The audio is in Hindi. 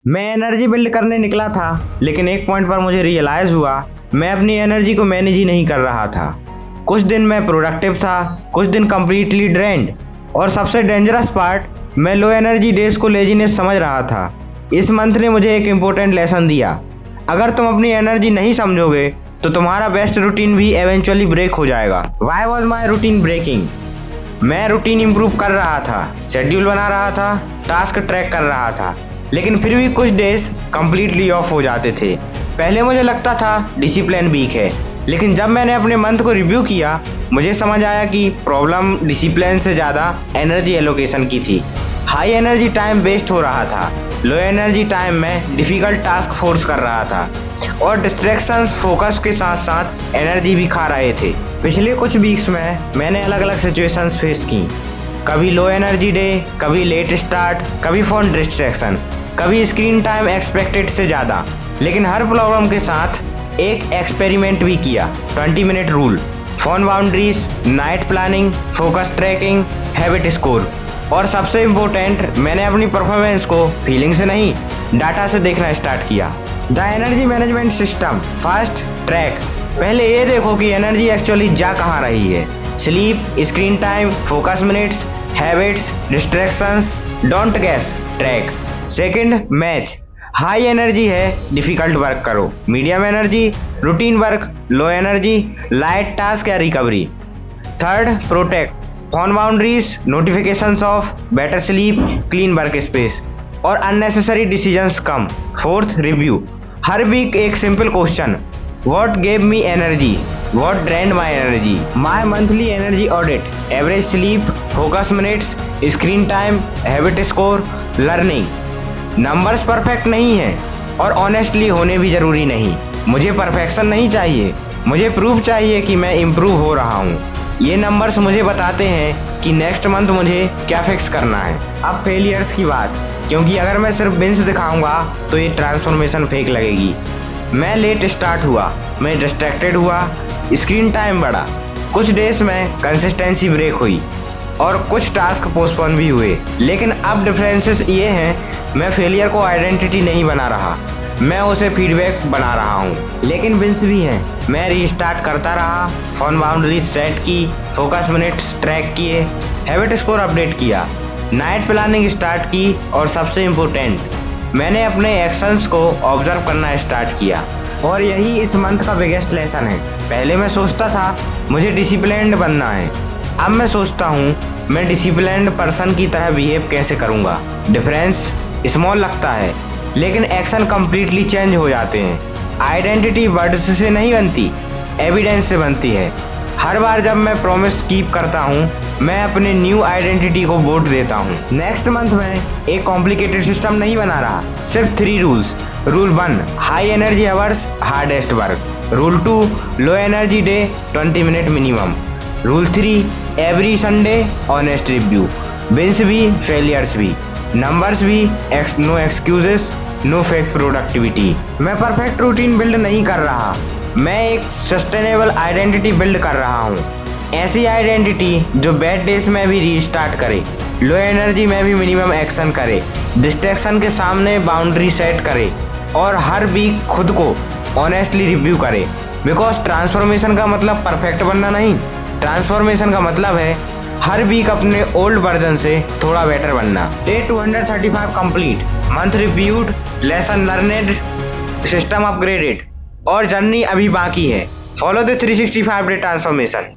मैं एनर्जी बिल्ड करने निकला था, लेकिन एक पॉइंट पर मुझे रियलाइज हुआ मैं अपनी एनर्जी को मैनेज ही नहीं कर रहा था। कुछ दिन मैं प्रोडक्टिव था, कुछ दिन कंप्लीटली ड्रेन्ड, और सबसे डेंजरस पार्ट, मैं लो एनर्जी डेज को लेजीनेस समझ रहा था। इस मंथ ने मुझे एक इम्पोर्टेंट लेसन दिया। अगर तुम अपनी एनर्जी नहीं समझोगे तो तुम्हारा बेस्ट रूटीन भी एवेंचुअली ब्रेक हो जाएगा। Why was my routine breaking? मैं रूटीन इंप्रूव कर रहा था, शेड्यूल बना रहा था, टास्क ट्रैक कर रहा था, लेकिन फिर भी कुछ डेज कंप्लीटली ऑफ हो जाते थे। पहले मुझे लगता था डिसिप्लिन वीक है, लेकिन जब मैंने अपने मंथ को रिव्यू किया मुझे समझ आया कि प्रॉब्लम डिसिप्लिन से ज़्यादा एनर्जी एलोकेशन की थी। हाई एनर्जी टाइम वेस्ट हो रहा था, लो एनर्जी टाइम में डिफ़िकल्ट टास्क फोर्स कर रहा था, और डिस्ट्रैक्शंस फोकस के साथ साथ एनर्जी भी खा रहे थे। पिछले कुछ वीक्स में मैंने अलग अलग सिचुएशंस फेस की। कभी लो एनर्जी डे, कभी लेट स्टार्ट, कभी फ़ोन डिस्ट्रैक्शन, कभी स्क्रीन टाइम एक्सपेक्टेड से ज़्यादा। लेकिन हर प्रॉब्लम के साथ एक एक्सपेरिमेंट भी किया। 20 minute rule, phone boundaries, night planning, focus tracking, habit score, और सबसे इम्पोर्टेंट, मैंने अपनी परफॉर्मेंस को फीलिंग से नहीं डाटा से देखना स्टार्ट किया। The energy management system. First, track. पहले ये देखो कि एनर्जी एक्चुअली जा कहाँ रही है। Sleep, screen time, focus minutes, habits, distractions, don't guess, track. Second, match. High energy है, डिफिकल्ट वर्क करो। Medium energy, routine work. Low energy, light task या recovery. Third, protect. Phone boundaries, notifications off, better sleep, clean workspace, और अननेसेसरी डिसीजंस कम। Fourth, review. हर वीक एक simple question, what gave me energy, what drained my energy. My monthly energy audit, average sleep, focus minutes, screen time, habit score, learning. Numbers perfect नहीं है, और ऑनेस्टली होने भी ज़रूरी नहीं। मुझे परफेक्शन नहीं चाहिए, मुझे प्रूफ चाहिए कि मैं इम्प्रूव हो रहा हूँ। ये नंबर्स मुझे बताते हैं कि नेक्स्ट मंथ मुझे क्या फिक्स करना है। अब फेलियर्स की बात, क्योंकि अगर मैं सिर्फ विंस दिखाऊंगा तो ये ट्रांसफॉर्मेशन फेक लगेगी। मैं लेट स्टार्ट हुआ, मैं डिस्ट्रैक्टेड हुआ, स्क्रीन टाइम बढ़ा, कुछ डेज में कंसिस्टेंसी ब्रेक हुई, और कुछ टास्क पोस्टपोन भी हुए। लेकिन अब डिफरेंसेस ये हैं, मैं फेलियर को आइडेंटिटी नहीं बना रहा, मैं उसे फीडबैक बना रहा हूँ। लेकिन विंस भी हैं, मैं रीस्टार्ट करता रहा, फोन बाउंड्रीज सेट की, फोकस मिनट्स ट्रैक किए, हैबिट स्कोर अपडेट किया, नाइट प्लानिंग स्टार्ट की, और सबसे इम्पोर्टेंट, मैंने अपने एक्शंस को ऑब्जर्व करना स्टार्ट किया। और यही इस मंथ का बिगेस्ट लेसन है। पहले मैं सोचता था मुझे डिसिप्लिन्ड बनना है, अब मैं सोचता हूँ मैं डिसिप्लिन्ड पर्सन की तरह बिहेव कैसे करूँगा। डिफरेंस स्मॉल लगता है, लेकिन एक्शन कंप्लीटली चेंज हो जाते हैं। आइडेंटिटी वर्ड्स से नहीं बनती, एविडेंस से बनती है। हर बार जब मैं प्रॉमिस कीप करता हूँ मैं अपने न्यू आइडेंटिटी को वोट देता हूँ। नेक्स्ट मंथ में एक कॉम्प्लिकेटेड सिस्टम नहीं बना रहा, सिर्फ 3 rules. Rule 1, high energy hours, hardest work. Rule 2, low energy day, 20 minute minimum. Rule 3, every Sunday honest review. Wins भी, फेलियर्स भी, नंबर्स भी, no excuses, no fake productivity. मैं परफेक्ट रूटीन बिल्ड नहीं कर रहा, मैं एक सस्टेनेबल आइडेंटिटी बिल्ड कर रहा हूँ। ऐसी आइडेंटिटी जो बैड डेज में भी रीस्टार्ट करे, लो एनर्जी में भी मिनिमम एक्शन करे, डिस्ट्रैक्शन के सामने बाउंड्री सेट करे, और हर वीक खुद को ऑनेस्टली रिव्यू करे। बिकॉज ट्रांसफॉर्मेशन का मतलब परफेक्ट बनना नहीं, ट्रांसफॉर्मेशन का मतलब है हर वीक अपने ओल्ड वर्जन से थोड़ा बेटर बनना। Day 235 complete, month reviewed, lesson learned, system upgraded, और जर्नी अभी बाकी है। Follow the 365 day transformation.